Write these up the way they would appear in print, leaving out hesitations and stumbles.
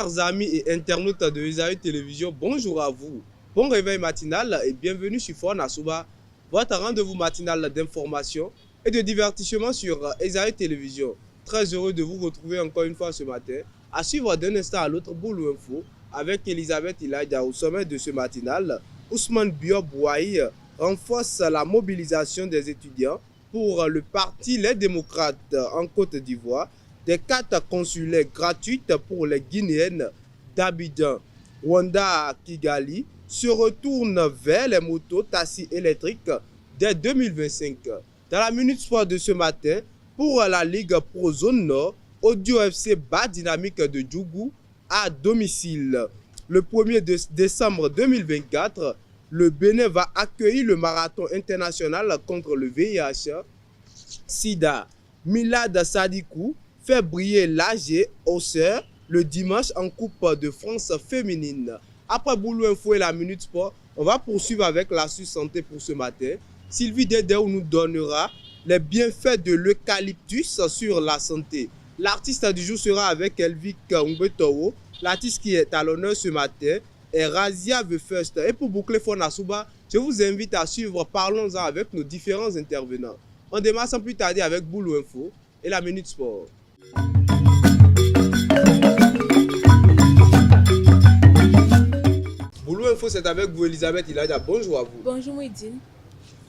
Chers amis et internautes de Isaïe Télévision, bonjour à vous. Bon réveil matinal et bienvenue sur Fona Souba, votre rendez-vous matinal d'information et de divertissement sur Isaïe Télévision. Très heureux de vous retrouver encore une fois ce matin, à suivre d'un instant à l'autre Boulou Info avec Elisabeth Ilaïda au sommet de ce matinal. Ousmane Biop-Bouaï renforce la mobilisation des étudiants pour le parti Les Démocrates en Côte d'Ivoire. Des cartes consulaires gratuites pour les Guinéennes d'Abidjan, Rwanda à Kigali se retournent vers les motos taxis électriques dès 2025. Dans la Minute Sport de ce matin, pour la Ligue Pro Zone Nord, Audio FC bat Dynamique de Djougou à domicile. Le 1er décembre 2024, le Bénin va accueillir le marathon international contre le VIH-Sida. Milad Sadikou fait briller l'AG Auxerre le dimanche en Coupe de France féminine. Après Boulou Info et la Minute Sport, on va poursuivre avec l'astuce santé pour ce matin. Sylvie Dédéou nous donnera les bienfaits de l'eucalyptus sur la santé. L'artiste du jour sera avec Elvik Mbetowo. L'artiste qui est à l'honneur ce matin est Razia The First. Et pour boucler Fona Souba, je vous invite à suivre Parlons-en avec nos différents intervenants. On démarre sans plus tarder avec Boulou Info et la Minute Sport. Boulou Info, c'est avec vous, Elisabeth Ilaïda. Bonjour à vous. Bonjour Mouidine.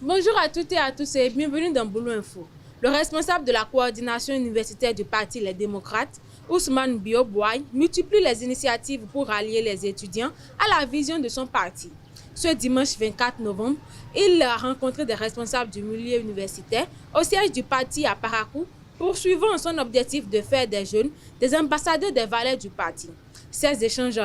Bonjour à toutes et à tous et bienvenue dans Boulou Info. Le responsable de la coordination universitaire du parti Les Démocrates, Ousmane Biop-Bouaï, multiplie les initiatives pour rallier les étudiants à la vision de son parti. Ce dimanche 24 novembre, il a rencontré des responsables du milieu universitaire au siège du parti à Parakou, poursuivant son objectif de faire des jeunes des ambassadeurs des valeurs du parti. Ces échanges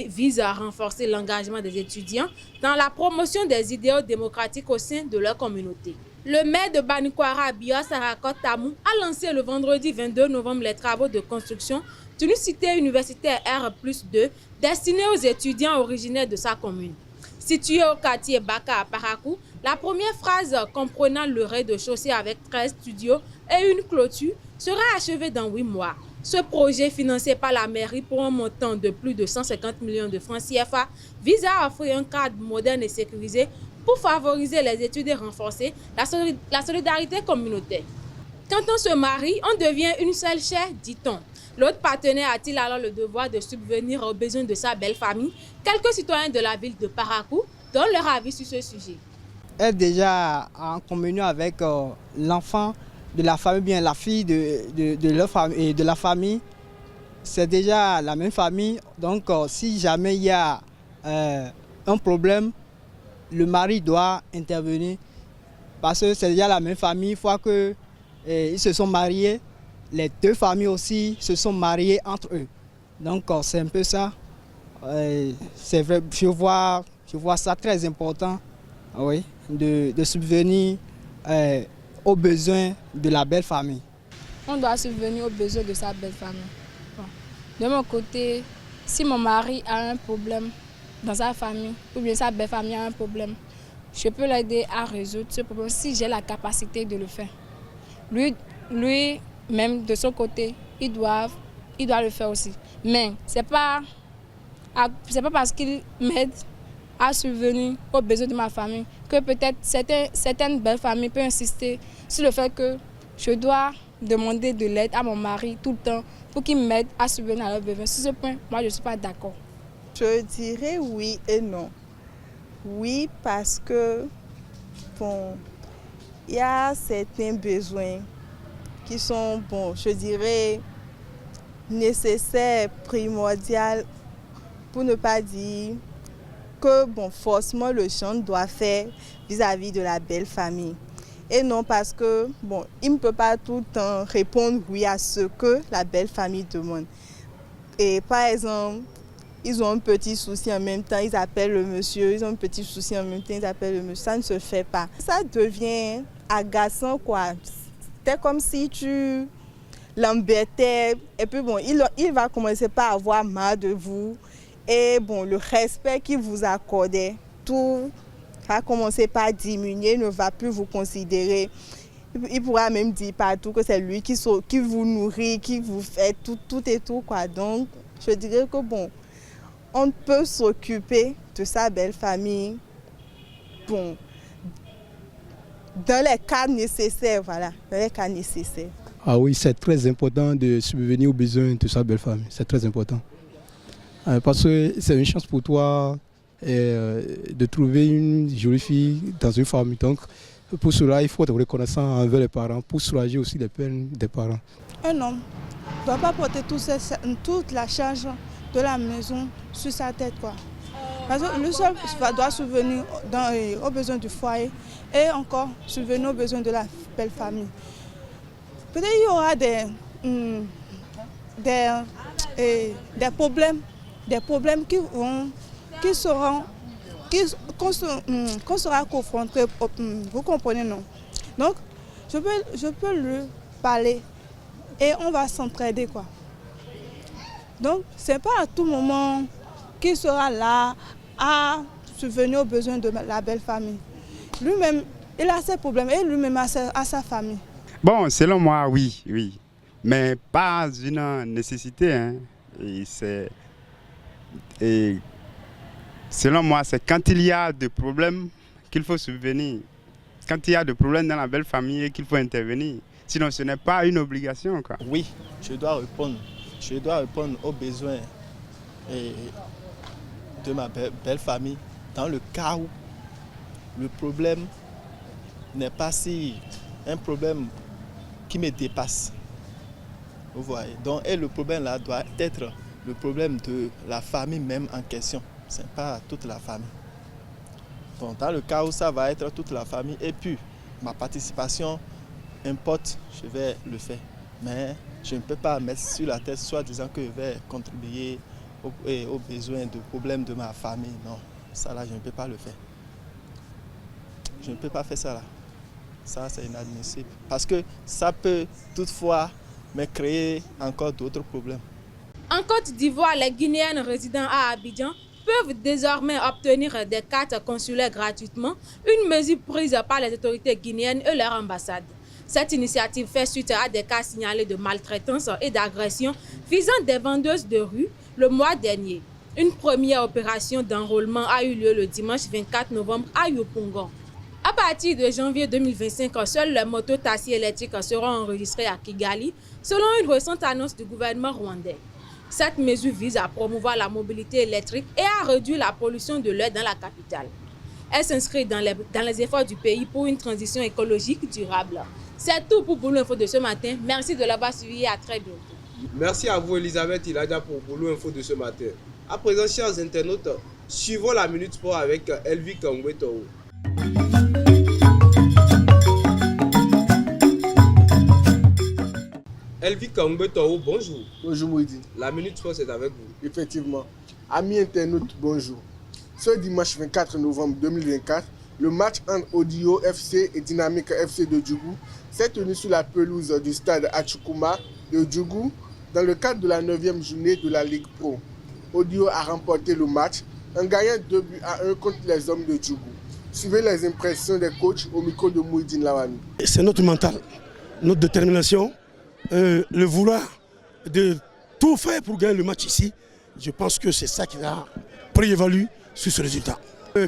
visent à renforcer l'engagement des étudiants dans la promotion des idéaux démocratiques au sein de leur communauté. Le maire de Banikwara, Bia Sarakot Tamou, a lancé le vendredi 22 novembre les travaux de construction d'une cité universitaire R+2 destinée aux étudiants originaires de sa commune. Située au quartier Baka à Parakou, la première phase comprenant le rez-de-chaussée avec 13 studios et une clôture sera achevée dans 8 mois. Ce projet, financé par la mairie pour un montant de plus de 150 millions de francs CFA, vise à offrir un cadre moderne et sécurisé pour favoriser les études et renforcer la solidarité communautaire. Quand on se marie, on devient une seule chair, dit-on. L'autre partenaire a-t-il alors le devoir de subvenir aux besoins de sa belle famille? Quelques citoyens de la ville de Parakou donnent leur avis sur ce sujet. Être déjà en communion avec l'enfant de la famille, bien la fille de leur famille et de la famille, c'est déjà la même famille. Donc si jamais il y a un problème, le mari doit intervenir parce que c'est déjà la même famille. Une fois qu'ils se sont mariés, les deux familles aussi se sont mariées entre eux. Donc c'est un peu ça. C'est vrai, je vois ça très important, oui, de subvenir aux besoins de la belle famille. On doit subvenir aux besoins de sa belle famille. Bon. De mon côté, si mon mari a un problème dans sa famille, ou bien sa belle famille a un problème, je peux l'aider à résoudre ce problème si j'ai la capacité de le faire. Lui même de son côté, il doit le faire aussi. Mais c'est pas parce qu'il m'aide à subvenir aux besoins de ma famille que peut-être certaines belles familles peuvent insister sur le fait que je dois demander de l'aide à mon mari tout le temps pour qu'il m'aide à subvenir à leurs besoins. Sur ce point, moi je ne suis pas d'accord. Je dirais oui et non. Oui parce que bon, il y a certains besoins qui sont, bon, je dirais, nécessaires, primordiaux, pour ne pas dire que bon, forcément le jeune doit faire vis-à-vis de la belle famille. Et non parce que bon, il ne peut pas tout le temps répondre oui à ce que la belle famille demande. Et par exemple, ils ont un petit souci en même temps, ils appellent le monsieur, ils ont un petit souci en même temps, ils appellent le monsieur, ça ne se fait pas. Ça devient agaçant quoi. C'est comme si tu l'embêtais et puis bon, il va commencer par avoir marre de vous et bon, le respect qu'il vous accordait, tout va commencer par diminuer, ne va plus vous considérer. Il pourra même dire partout que c'est lui qui vous nourrit, qui vous fait tout et tout quoi. Donc je dirais que bon, on peut s'occuper de sa belle famille, bon, dans les cas nécessaires, voilà, dans les cas nécessaires. Ah oui, c'est très important de subvenir aux besoins de sa belle famille, c'est très important. Parce que c'est une chance pour toi de trouver une jolie fille dans une famille. Donc, pour cela, il faut être reconnaissant envers les parents, pour soulager aussi les peines des parents. Un homme ne doit pas porter toute la charge de la maison sur sa tête, quoi. Parce que le seul doit subvenir aux besoins du foyer et encore subvenir aux besoins de la belle famille. Peut-être qu'il y aura des problèmes qu'on sera confrontés, vous comprenez, non? Donc, je peux lui parler et on va s'entraider, quoi. Donc, ce n'est pas à tout moment qu'il sera là à subvenir aux besoins de la belle famille. Lui-même, il a ses problèmes et lui-même a sa famille. Bon, selon moi, oui. Mais pas une nécessité. Hein. Et selon moi, c'est quand il y a des problèmes qu'il faut subvenir. Quand il y a des problèmes dans la belle famille qu'il faut intervenir. Sinon, ce n'est pas une obligation, quoi. Oui, je dois répondre aux besoins de ma belle famille dans le cas où le problème n'est pas si un problème qui me dépasse. Vous voyez. Donc, et le problème là doit être le problème de la famille même en question. Ce n'est pas toute la famille. Donc, dans le cas où ça va être toute la famille, et puis ma participation importe, je vais le faire. Mais je ne peux pas mettre sur la tête soit disant que je vais contribuer aux besoins, aux problèmes de ma famille. Non, ça là, je ne peux pas le faire. Je ne peux pas faire ça là. Ça, c'est inadmissible. Parce que ça peut toutefois me créer encore d'autres problèmes. En Côte d'Ivoire, les Guinéennes résidant à Abidjan peuvent désormais obtenir des cartes consulaires gratuitement, une mesure prise par les autorités guinéennes et leur ambassade. Cette initiative fait suite à des cas signalés de maltraitance et d'agression visant des vendeuses de rue le mois dernier. Une première opération d'enrôlement a eu lieu le dimanche 24 novembre à Yopougon. À partir de janvier 2025, seules les motos-taxis électriques seront enregistrées à Kigali, selon une récente annonce du gouvernement rwandais. Cette mesure vise à promouvoir la mobilité électrique et à réduire la pollution de l'air dans la capitale. Elle s'inscrit dans les efforts du pays pour une transition écologique durable. C'est tout pour Boulou Info de ce matin. Merci de l'avoir suivi et à très bientôt. Merci à vous, Elisabeth Iladia, pour Boulou Info de ce matin. À présent, chers internautes, suivons la Minute Sport avec Elvi Kangweto. Elvi Kangweto, bonjour. Bonjour Moïdi. La Minute Sport, c'est avec vous. Effectivement. Amis internautes, bonjour. Ce dimanche 24 novembre 2024, le match entre Odio FC et Dynamique FC de Djougou s'est tenu sur la pelouse du stade Achoukouma de Djougou dans le cadre de la 9e journée de la Ligue Pro. Odio a remporté le match en gagnant 2-1 contre les hommes de Djougou. Suivez les impressions des coachs au micro de Mouhidine Lawani. C'est notre mental, notre détermination, le vouloir de tout faire pour gagner le match ici. Je pense que c'est ça qui a prévalu sur ce résultat.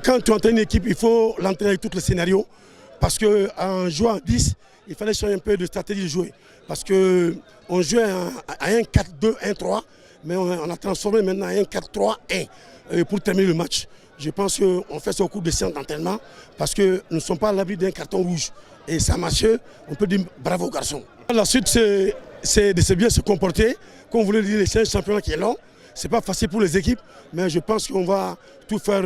Quand tu entraînes une équipe, il faut l'entraîner avec tous les scénarios. Parce qu'en jouant à 10, il fallait changer un peu de stratégie de jouer. Parce qu'on jouait à 1-4-2-1-3, mais on a transformé maintenant à 1-4-3-1 pour terminer le match. Je pense qu'on fait ça au cours de séances d'entraînement parce que nous ne sommes pas à l'abri d'un carton rouge. Et ça marche, on peut dire bravo aux garçons. La suite, c'est de bien se comporter. Comme vous voulez dire, c'est un championnat qui est long. Ce n'est pas facile pour les équipes, mais je pense qu'on va tout faire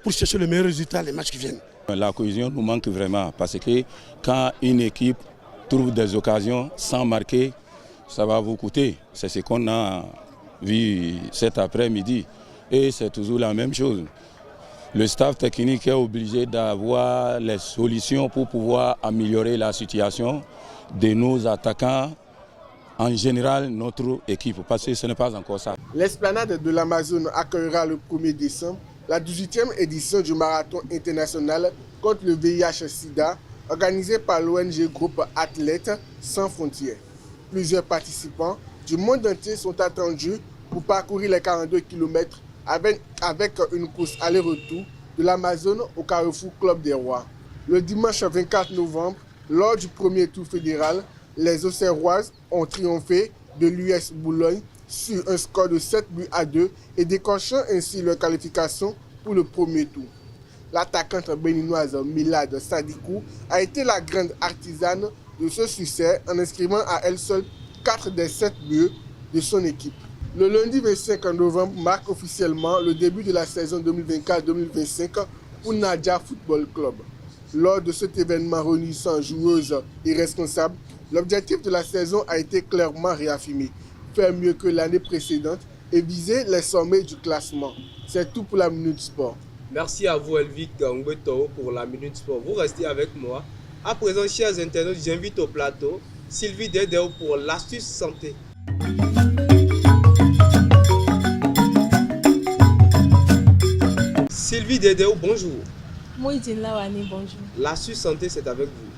pour chercher le meilleur résultat les matchs qui viennent. La cohésion nous manque vraiment parce que quand une équipe trouve des occasions sans marquer, ça va vous coûter. C'est ce qu'on a vu cet après-midi. Et c'est toujours la même chose. Le staff technique est obligé d'avoir les solutions pour pouvoir améliorer la situation de nos attaquants, en général notre équipe, parce que ce n'est pas encore ça. L'esplanade de l'Amazone accueillera le 1er décembre la 18e édition du marathon international contre le VIH-Sida, organisé par l'ONG Groupe Athlètes Sans Frontières. Plusieurs participants du monde entier sont attendus pour parcourir les 42 km avec une course aller-retour de l'Amazone au Carrefour Club des Rois. Le dimanche 24 novembre, lors du premier tour fédéral, les Auxerroises ont triomphé de l'US Boulogne sur un score de 7-2 et décrochant ainsi leur qualification pour le premier tour. L'attaquante béninoise Milad Sadikou a été la grande artisane de ce succès en inscrivant à elle seule 4 des 7 buts de son équipe. Le lundi 25 novembre marque officiellement le début de la saison 2024-2025 pour Nadia Football Club. Lors de cet événement réunissant joueuses et responsables, l'objectif de la saison a été clairement réaffirmé. Faire mieux que l'année précédente et viser les sommets du classement. C'est tout pour la Minute Sport. Merci à vous Elvic Ngweto pour la Minute Sport. Vous restez avec moi. À présent, chers internautes, j'invite au plateau Sylvie Dedeo pour l'astuce santé. Sylvie Dedeo, bonjour. Mouidine Lawani, bonjour. L'astuce santé, c'est avec vous.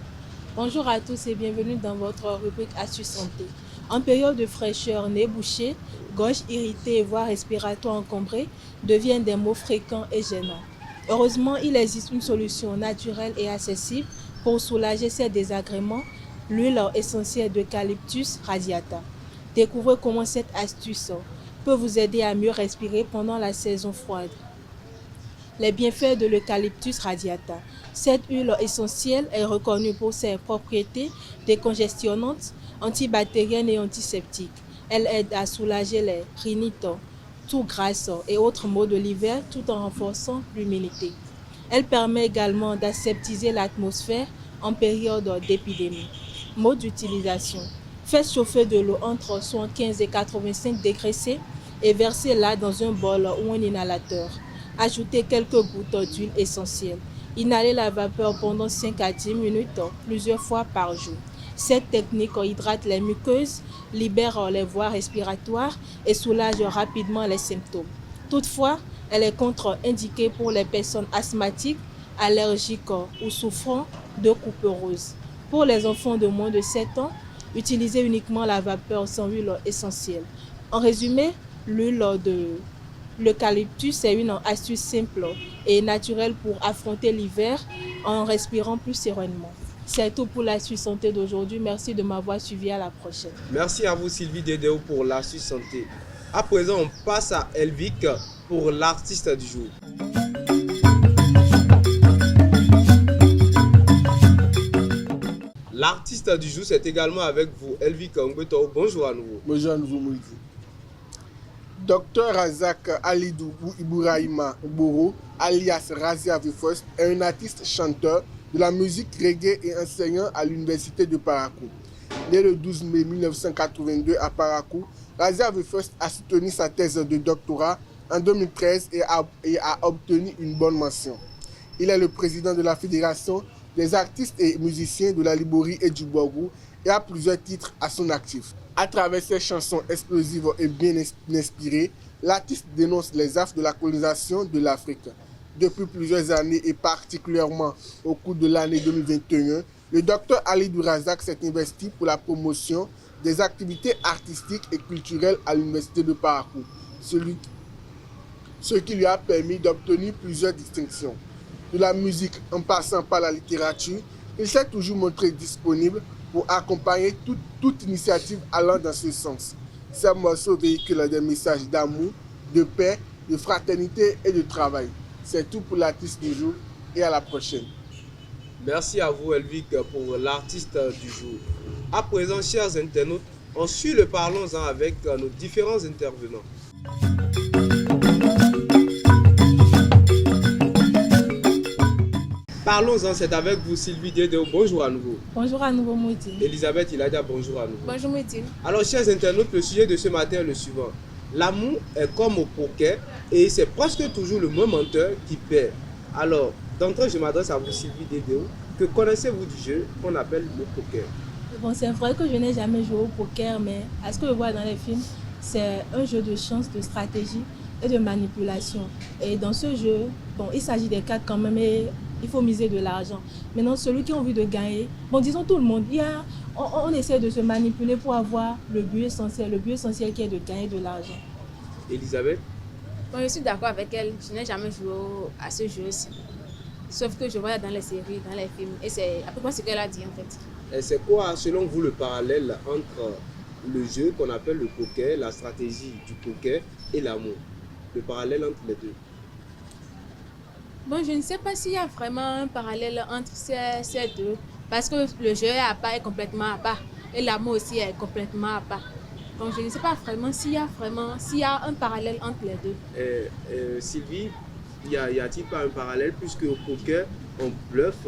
Bonjour à tous et bienvenue dans votre rubrique Astuce santé. En période de fraîcheur, nez bouché, gorge irritée, voire respiratoire encombré deviennent des mots fréquents et gênants. Heureusement, il existe une solution naturelle et accessible pour soulager ces désagréments, l'huile essentielle d'eucalyptus radiata. Découvrez comment cette astuce peut vous aider à mieux respirer pendant la saison froide. Les bienfaits de l'eucalyptus radiata. Cette huile essentielle est reconnue pour ses propriétés décongestionnantes, antibactériennes et antiseptiques. Elle aide à soulager les rhinites, toux grasses et autres maux de l'hiver tout en renforçant l'humidité. Elle permet également d'aseptiser l'atmosphère en période d'épidémie. Mode d'utilisation. Faites chauffer de l'eau entre 75 et 85 degrés C et versez-la dans un bol ou un inhalateur. Ajoutez quelques gouttes d'huile essentielle. Inhalez la vapeur pendant 5 à 10 minutes, plusieurs fois par jour. Cette technique hydrate les muqueuses, libère les voies respiratoires et soulage rapidement les symptômes. Toutefois, elle est contre-indiquée pour les personnes asthmatiques, allergiques ou souffrant de couperose. Pour les enfants de moins de 7 ans, utilisez uniquement la vapeur sans huile essentielle. En résumé, l'huile de l'eucalyptus est une astuce simple et naturelle pour affronter l'hiver en respirant plus sereinement. C'est tout pour l'astuce santé d'aujourd'hui. Merci de m'avoir suivi. À la prochaine. Merci à vous Sylvie Dedeo pour l'astuce santé. À présent, on passe à Elvic pour l'artiste du jour. L'artiste du jour, c'est également avec vous, Elvic Ngweto. Bonjour à nouveau. Bonjour à nouveau, Moïse. Dr Razak Alidou Ibrahima Boro, alias Razia Vifost, est un artiste chanteur de la musique reggae et enseignant à l'université de Parakou. Né le 12 mai 1982 à Parakou, Razia Vifost a soutenu sa thèse de doctorat en 2013 et a obtenu une bonne mention. Il est le président de la Fédération des artistes et musiciens de la Liborie et du Borgou et a plusieurs titres à son actif. À travers ses chansons explosives et bien inspirées, l'artiste dénonce les affres de la colonisation de l'Afrique. Depuis plusieurs années et particulièrement au cours de l'année 2021, le Dr Alidou Razak s'est investi pour la promotion des activités artistiques et culturelles à l'université de Parakou, ce qui lui a permis d'obtenir plusieurs distinctions. De la musique en passant par la littérature, il s'est toujours montré disponible pour accompagner toute initiative allant dans ce sens. Ces morceaux véhiculent des messages d'amour, de paix, de fraternité et de travail. C'est tout pour l'artiste du jour et à la prochaine. Merci à vous Elvic pour l'artiste du jour. À présent, chers internautes, on suit le Parlons-en avec nos différents intervenants. Parlons-en, c'est avec vous Sylvie Dedeo. Bonjour à nouveau. Bonjour à nouveau Moïdine. Elisabeth Iladia, bonjour à nouveau. Bonjour Moïdine. Alors chers internautes, le sujet de ce matin est le suivant. L'amour est comme au poker et c'est presque toujours le même menteur qui perd. Alors, d'entrée, je m'adresse à vous Sylvie Dedeo. Que connaissez-vous du jeu qu'on appelle le poker? Bon, c'est vrai que je n'ai jamais joué au poker, mais à ce que je vois dans les films, c'est un jeu de chance, de stratégie et de manipulation. Et dans ce jeu, bon, il s'agit des cartes quand même et il faut miser de l'argent. Maintenant, celui qui a envie de gagner, bon, disons tout le monde, on essaie de se manipuler pour avoir le but essentiel qui est de gagner de l'argent. Elisabeth? Bon, je suis d'accord avec elle. Je n'ai jamais joué à ce jeu-ci. Sauf que je vois dans les séries, dans les films. Et c'est à peu près ce qu'elle a dit en fait. Et c'est quoi, selon vous, le parallèle entre le jeu qu'on appelle le poker, la stratégie du poker et l'amour? Le parallèle entre les deux? Bon, je ne sais pas s'il y a vraiment un parallèle entre ces deux. Parce que le jeu à part est complètement à part. Et l'amour aussi est complètement à part. Donc je ne sais pas vraiment s'il y a un parallèle entre les deux. Sylvie, y a-t-il pas un parallèle puisque au poker, on bluffe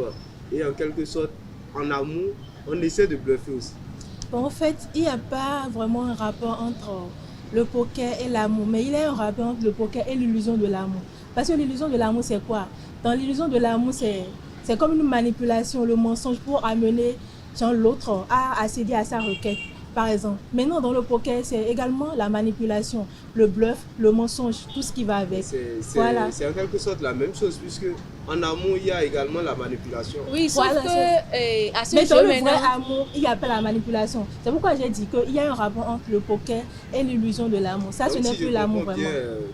et en quelque sorte, en amour, on essaie de bluffer aussi? Bon, en fait, il n'y a pas vraiment un rapport entre le poker et l'amour, mais il y a un rapport entre le poker et l'illusion de l'amour. Parce que l'illusion de l'amour, c'est quoi? Dans l'illusion de l'amour, c'est comme une manipulation, le mensonge pour amener l'autre à accéder à sa requête, par exemple. Maintenant, dans le poker, c'est également la manipulation, le bluff, le mensonge, tout ce qui va avec. Voilà. C'est en quelque sorte la même chose, puisque en amour, il y a également la manipulation. Oui, sauf voilà, que à ce mais jeu dans le maintenant... vrai amour, il n'y a pas la manipulation. C'est pourquoi j'ai dit qu'il y a un rapport entre le poker et l'illusion de l'amour. Ça, ce n'est plus l'amour vraiment.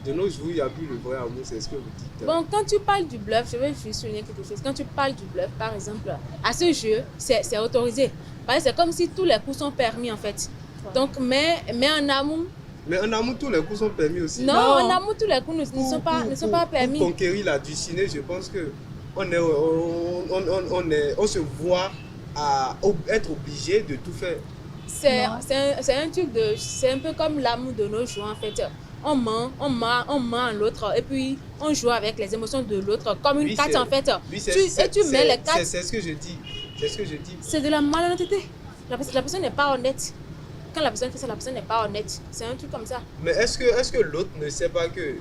De nos jours, il n'y a plus le vrai amour, c'est ce que vous dites. Bon, quand tu parles du bluff, je vais juste souligner quelque chose. Quand tu parles du bluff, par exemple, à ce jeu, c'est autorisé. C'est comme si tous les coups sont permis en fait. Donc, mais en amour... Mais en amour, tous les coups sont permis aussi. Non, en amour, tous les coups ne sont pas permis. Pour conquérir la Dulcinée, je pense que on se voit à être obligé de tout faire. C'est un truc de... C'est un peu comme l'amour de nos jours en fait. On ment en l'autre et puis on joue avec les émotions de l'autre comme une carte en fait. Tu mets les cartes. C'est ce que je dis. C'est ce que je dis. C'est de la malhonnêteté. La personne n'est pas honnête. Quand la personne fait ça, la personne n'est pas honnête. C'est un truc comme ça. Mais est-ce que l'autre ne sait pas que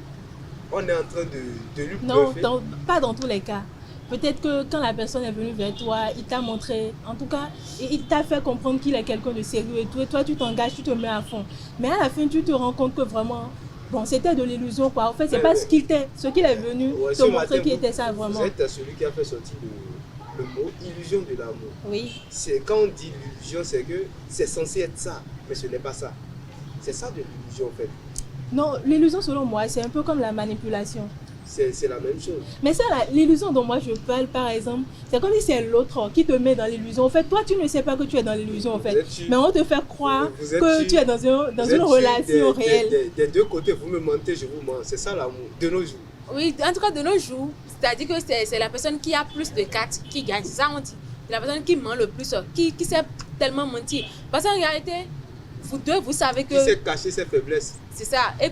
on est en train de lui bluffer? Non, pas dans tous les cas. Peut-être que quand la personne est venue vers toi, il t'a montré, en tout cas, il t'a fait comprendre qu'il est quelqu'un de sérieux et tout. Et toi, tu t'engages, tu te mets à fond. Mais à la fin, tu te rends compte que vraiment, bon, c'était de l'illusion, quoi. En fait, c'est pas ce qu'il est venu te montrer qui était ça, vraiment. Vous êtes celui qui a fait sortir le mot illusion de l'amour. Oui. Quand on dit l'illusion, c'est que c'est censé être ça, mais ce n'est pas ça. C'est ça de l'illusion, en fait. Non, l'illusion, selon moi, c'est un peu comme la manipulation. C'est la même chose. Mais ça, l'illusion dont moi je parle, par exemple, c'est comme si c'est l'autre qui te met dans l'illusion. En fait, toi, tu ne sais pas que tu es dans l'illusion, en fait. Mais on te fait croire que tu es dans une relation réelle. Des deux côtés, vous me mentez, je vous mens. C'est ça l'amour, de nos jours. Oui, en tout cas, de nos jours, c'est-à-dire que c'est la personne qui a plus de cartes qui gagne. C'est ça, on dit. C'est la personne qui ment le plus, qui sait tellement mentir. Parce qu'en réalité, vous deux, vous savez que... Qui sait cacher ses faiblesses. C'est ça. Et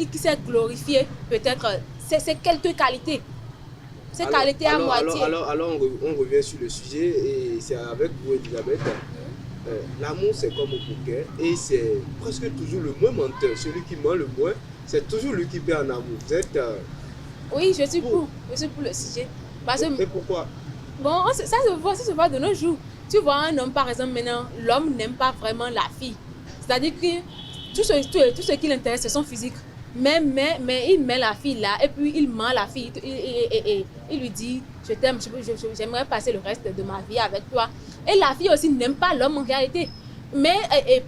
qui sait glorifier peut-être c'est quelques qualités. Ces qualités à moitié. Alors on revient sur le sujet et c'est avec vous, Elisabeth. L'amour, c'est comme au poker et c'est presque toujours le moins menteur. Celui qui ment le moins, c'est toujours lui qui perd en amour. Vous êtes... Oui, je suis pour le sujet. Parce que, et pourquoi? Bon, ça se voit de nos jours. Tu vois un homme, par exemple, maintenant, l'homme n'aime pas vraiment la fille. C'est-à-dire que tout ce qui l'intéresse, c'est son physique. Mais il met la fille là et puis il ment à la fille et il lui dit je t'aime, j'aimerais passer le reste de ma vie avec toi. Et la fille aussi n'aime pas l'homme en réalité. Mais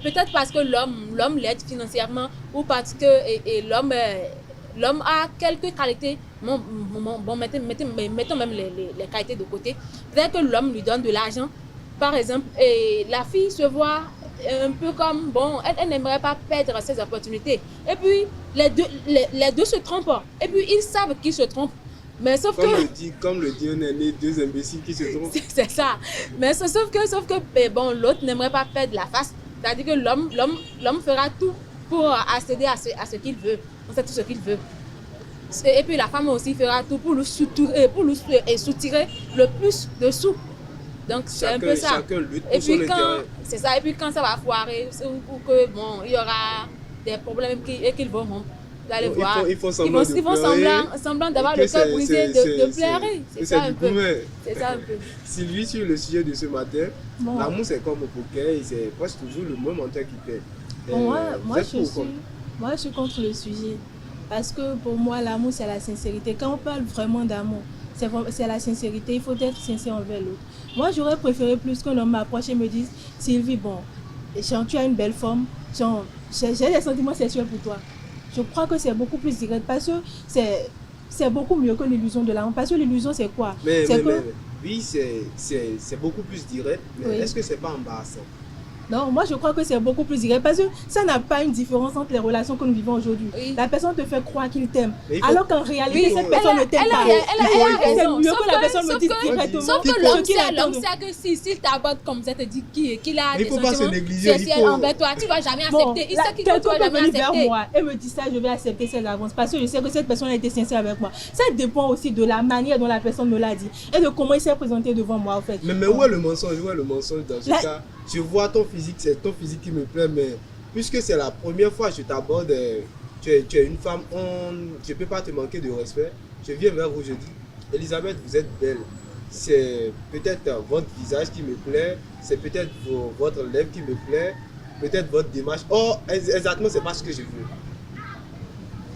peut-être parce que l'homme l'aide financièrement ou parce que l'homme a quelques qualités. Bon, mettons même les qualités de côté. Peut-être que l'homme lui donne de l'argent, par exemple, et la fille se voit un peu comme, bon, elle n'aimerait pas perdre ses opportunités. Et puis, les deux se trompent. Et puis, ils savent qu'ils se trompent. Mais sauf comme le dit un aîné, deux imbéciles qui se trompent. C'est ça. Mais sauf que bon, l'autre n'aimerait pas perdre la face. C'est-à-dire que l'homme fera tout pour accéder à ce qu'il veut. On sait tout ce qu'il veut. Et puis, la femme aussi fera tout pour lui soutirer le plus de sous. Donc c'est un peu ça. Chacun lutte pour son intérêt. C'est ça. Et puis quand ça va foirer ou que bon, il y aura des problèmes et qu'ils vont rompre. Vous allez voir. Ils font semblant d'avoir le cœur brisé, de pleurer. C'est ça un peu. C'est ça un peu. Sylvie, sur le sujet de ce matin, l'amour c'est comme au poker, c'est presque toujours le moins menteur qui perd. Moi je suis contre le sujet. Parce que pour moi, l'amour c'est la sincérité. Quand on parle vraiment d'amour, c'est la sincérité, il faut être sincère envers l'autre. Moi, j'aurais préféré plus qu'un homme m'approche et me dise Sylvie, bon, tu as une belle forme, j'ai des sentiments sexuels pour toi. je crois que c'est beaucoup plus direct parce que c'est beaucoup mieux que l'illusion de l'amour. Parce que l'illusion, c'est quoi? Oui, c'est beaucoup plus direct, mais oui. Est-ce que c'est pas embarrassant? Non, moi je crois que c'est beaucoup plus direct parce que ça n'a pas une différence entre les relations que nous vivons aujourd'hui. Oui. La personne te fait croire qu'il t'aime, alors qu'en réalité, cette personne ne t'aime pas. Elle a mieux que la personne me dise directement. Sauf que l'homme sait que s'il t'aborde comme ça, te dit qu'il a des sentiments sexuels envers toi, tu ne vas jamais accepter. Il sait qu'il ne va jamais accepter. Moi et me dit ça, je vais accepter cette avance parce que je sais que cette personne a été sincère avec moi. Ça dépend aussi de la manière dont la personne me l'a dit et de comment il s'est présenté devant moi en fait. Mais où est le mensonge? Où est le mensonge dans ce cas? Je vois ton physique, c'est ton physique qui me plaît, mais puisque c'est la première fois que je t'aborde, tu es une femme, je ne peux pas te manquer de respect. Je viens vers vous, je dis, Elisabeth, vous êtes belle. C'est peut-être votre visage qui me plaît, c'est peut-être votre lèvre qui me plaît, peut-être votre démarche. Oh, exactement, c'est pas ce que je veux.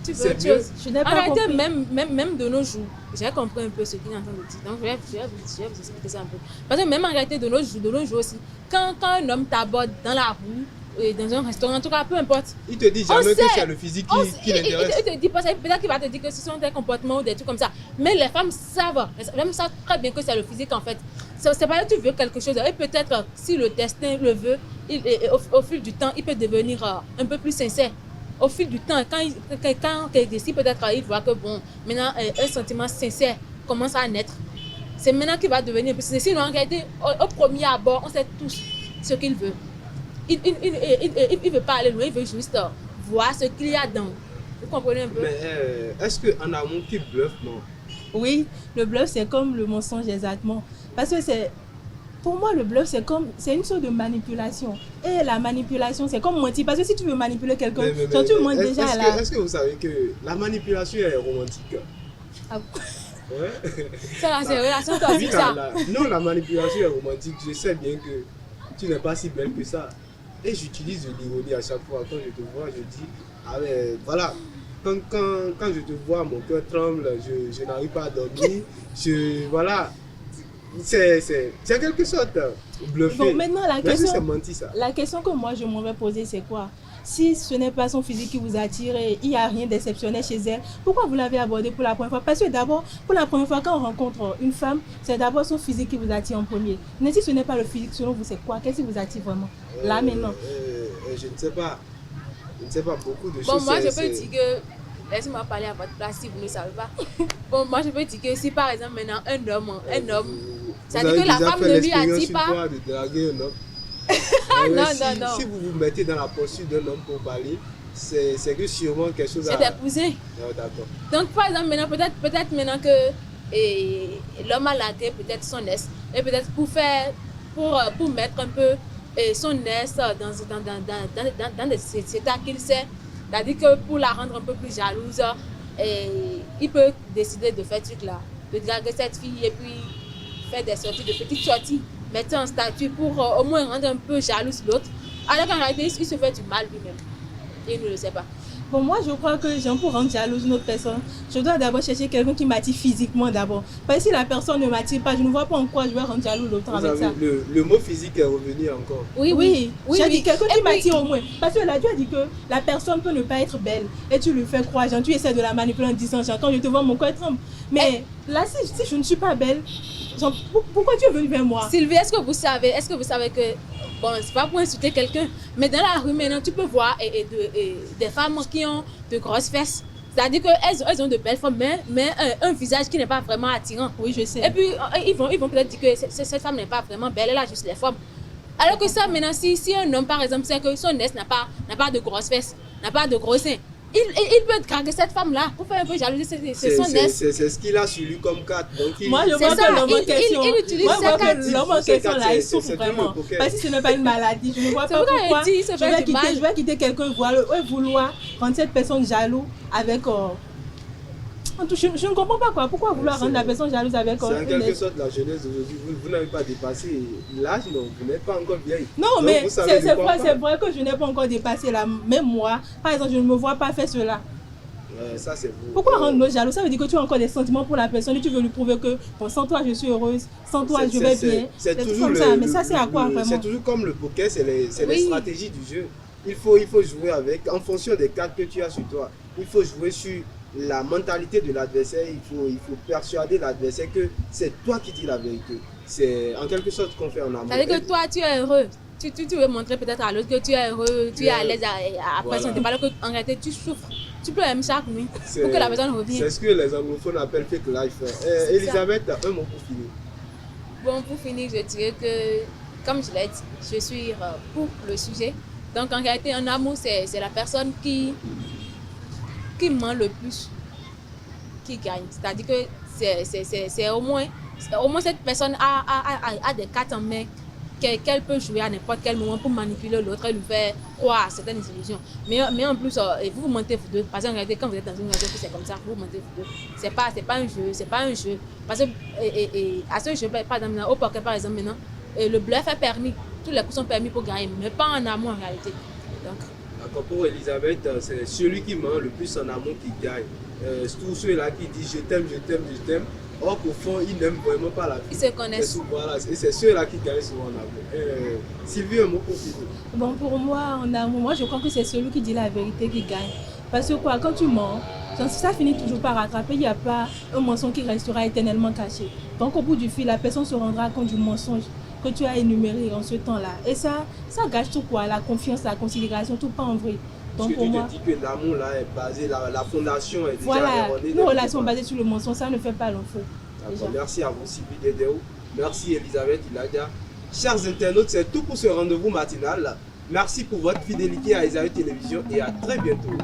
Tu veux autre chose. Je n'ai pas compris. Même de nos jours, j'ai compris un peu ce qu'il est en train de dire. Donc, je vais vous expliquer ça un peu. Parce que même en réalité, de nos jours aussi, quand un homme t'aborde dans la rue, dans un restaurant, en tout cas, peu importe. Il te dit jamais que c'est le physique qui l'intéresse. Il te dit pas ça, peut-être qu'il va te dire que ce sont des comportements ou des trucs comme ça. Mais les femmes savent très bien que c'est le physique en fait. C'est pas que tu veux quelque chose. Et peut-être, si le destin le veut, au fil du temps, il peut devenir un peu plus sincère. Au fil du temps, quand il décide peut-être, il voit que bon, maintenant un sentiment sincère commence à naître. C'est maintenant qu'il va devenir plus sincère. Sinon, en réalité, au premier abord, on sait tous ce qu'il veut. Il ne veut pas aller loin, il veut juste voir ce qu'il y a dedans. Vous comprenez un peu? Mais est-ce qu'en amour, qui bluffe, non? Oui, le bluff, c'est comme le mensonge exactement. Parce que pour moi, le bluff, c'est une sorte de manipulation. Et la manipulation, c'est comme mentir. Parce que si tu veux manipuler quelqu'un, tu mens déjà à la... Est-ce que vous savez que la manipulation est romantique? Ah. Ouais. Ça, c'est relation toxique, ça. Non, la manipulation est romantique. Je sais bien que tu n'es pas si belle que ça. Et j'utilise de l'ironie à chaque fois. Quand je te vois, je dis, ah mais voilà. Quand je te vois, mon cœur tremble, je n'arrive pas à dormir. Voilà. C'est quelque chose bluffé. Bon, maintenant, la question que moi je m'en vais poser, c'est quoi? Si ce n'est pas son physique qui vous attire et il n'y a rien d'exceptionnel chez elle, pourquoi vous l'avez abordé pour la première fois? Parce que d'abord, pour la première fois, quand on rencontre une femme, c'est d'abord son physique qui vous attire en premier. Mais si ce n'est pas le physique, selon vous, c'est quoi? Qu'est-ce qui vous attire vraiment? Là, maintenant. Je ne sais pas. Je ne sais pas beaucoup de choses. Bon, moi, je peux dire que... Laissez-moi parler à votre place si vous ne savez pas. Bon, moi, je peux dire que si, par exemple, maintenant, un homme... Ça veut dire que la femme ne lui attire pas. De draguer un homme. Non. Si vous vous mettez dans la posture d'un homme pour parler, c'est que sûrement quelque chose à... C'est épouser. D'accord. Donc, par exemple, maintenant, peut-être maintenant que l'homme a largué peut-être son ex. Et peut-être pour mettre un peu son ex dans des états qu'il sait. C'est-à-dire que pour la rendre un peu plus jalouse, il peut décider de faire ce truc-là. De draguer cette fille et puis faire des sorties, de petites sorties, mettre en statut pour au moins rendre un peu jalouse l'autre. Alors qu'en réalité, il se fait du mal lui-même. Et il ne le sait pas. Bon, moi, je crois que pour rendre jalouse une autre personne, je dois d'abord chercher quelqu'un qui m'attire physiquement d'abord. Parce que si la personne ne m'attire pas, je ne vois pas en quoi je vais rendre jalouse l'autre avec ça. Le mot physique est revenu encore. Oui. J'ai dit quelqu'un qui m'attire au moins. Parce que là, tu as dit que la personne peut ne pas être belle. Et tu lui fais croire, genre, tu essaies de la manipuler en disant, genre, quand je te vois, mon cœur tremble. Mais là, si je ne suis pas belle, genre, pourquoi tu es venue vers moi? Sylvie, est-ce que vous savez que... Bon, c'est pas pour insulter quelqu'un, mais dans la rue maintenant, tu peux voir des femmes qui ont de grosses fesses. C'est-à-dire qu'elles ont de belles formes, mais un visage qui n'est pas vraiment attirant. Oui, je sais. Et puis, ils vont peut-être dire que cette femme n'est pas vraiment belle, elle a juste les formes. Alors que ça, maintenant, si un homme, par exemple, sait que son ex n'a pas de grosses fesses, n'a pas de gros seins, il peut draguer cette femme-là pour faire un peu jalousie, c'est son ex. C'est ce qu'il a sur lui comme carte. Moi, je vois que l'homme en question, l'homme en question là, il souffre vraiment. Parce que ce n'est pas une maladie. Je ne vois pas pourquoi je vais quitter quelqu'un et vouloir rendre cette personne jalouse avec... Je ne comprends pas quoi. Pourquoi vouloir rendre la personne jalouse avec... C'est en quelque sorte la jeunesse d'aujourd'hui. Vous n'avez pas dépassé l'âge, non, vous n'êtes pas encore vieille. Non, mais c'est vrai que je n'ai pas encore dépassé là. Même moi, par exemple, je ne me vois pas faire cela. Ça, c'est vous. Pourquoi rendre l'autre jaloux? Ça veut dire que tu as encore des sentiments pour la personne et tu veux lui prouver que bon, sans toi je suis heureuse, sans toi je vais bien. C'est toujours comme ça. Mais ça, c'est à quoi vraiment? C'est toujours comme le poker, c'est les stratégies du jeu. Il faut jouer avec en fonction des cartes que tu as sur toi. il faut jouer sur la mentalité de l'adversaire, il faut persuader l'adversaire que c'est toi qui dis la vérité. C'est en quelque sorte ce qu'on fait en amour. C'est-à-dire que toi, tu es heureux. Tu veux montrer peut-être à l'autre que tu es heureux, tu es à l'aise après son départ, alors qu'en réalité, tu souffres. Tu pleures chaque nuit pour que la personne revienne. C'est ce que les anglophones appellent fake life. Elisabeth, un mot pour finir. Bon, pour finir, je dirais que, comme je l'ai dit, je suis pour le sujet. Donc, en réalité, un amour, c'est la personne qui ment le plus qui gagne. C'est-à-dire que c'est au moins cette personne a des cartes en main qu'elle peut jouer à n'importe quel moment pour manipuler l'autre et lui faire croire à certaines illusions. Mais en plus, vous mentez vous deux. Parce qu'en réalité, quand vous êtes dans une relation, c'est comme ça, vous mentez vous deux. C'est pas un jeu. Parce que à ce jeu, par exemple, au poker, par exemple, maintenant, le bluff est permis. Tous les coups sont permis pour gagner, mais pas en amour en réalité. Donc, d'accord, pour Elisabeth, c'est celui qui ment le plus en amour qui gagne. Tous ceux-là qui disent je t'aime, or qu'au fond, ils n'aiment vraiment pas la vie. Ils se connaissent. Voilà, et c'est ceux-là qui gagnent souvent en amour. Sylvie, un mot pour finir. Bon, pour moi, en amour, moi je crois que c'est celui qui dit la vérité qui gagne. Parce que quoi, quand tu mens, ça finit toujours par rattraper. Il n'y a pas un mensonge qui restera éternellement caché. Donc au bout du fil, la personne se rendra compte du mensonge que tu as énuméré en ce temps-là. Et ça gâche tout quoi, la confiance, la considération, tout pas en vrai. Donc parce que pour moi, tu te dis que l'amour là est basé, la fondation est déjà voilà, erronée. nos relations basées sur le mensonge, ça ne fait pas long feu. Merci à vous Sylvie Dedeo, merci Elisabeth Iladia. Chers internautes, c'est tout pour ce rendez-vous matinal. Merci pour votre fidélité à Esaü Télévision et à très bientôt.